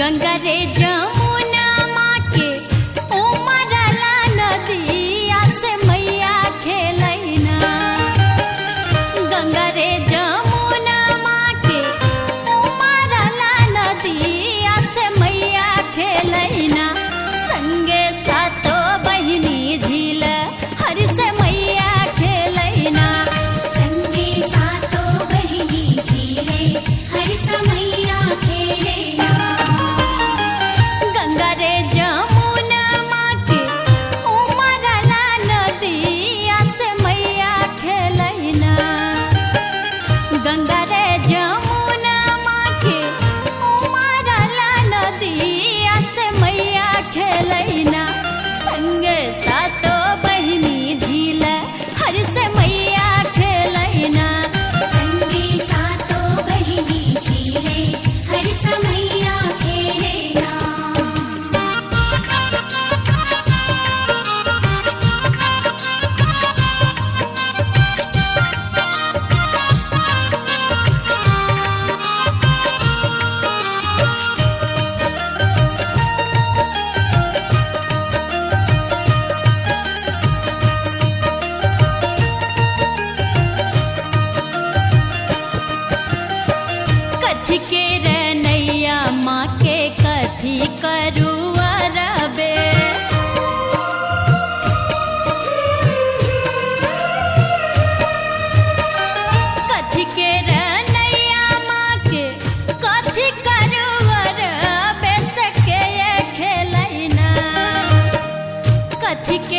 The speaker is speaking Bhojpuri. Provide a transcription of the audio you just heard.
गंगा रे जमुना माँ के उमरला नदिया से मैया खेलैना। गंगा रे जमुना माँ के उमरला नदिया से मैया खेलैना। संगे सातो बहिनी झील हरि से मैया खेलैना। संगे सातो बहिनी झीले हरि से मैया खेलैना। गंगा रे जमुना माँ के उमरला नदिया से मैया खेलैना। गंगा रे जमुना माँ के उमरला नदिया से मैया खेलैना। संगे सातो बहिनी झील हरि से मैया खेलैना। संगे सातो बहिनी झीले हरि से मैया खेलैना। कथी के रनैया माँ के कथी करू अरबे। कथी के रनैया माँ के कथी करू अरबे से के ये खेलैना। कथी के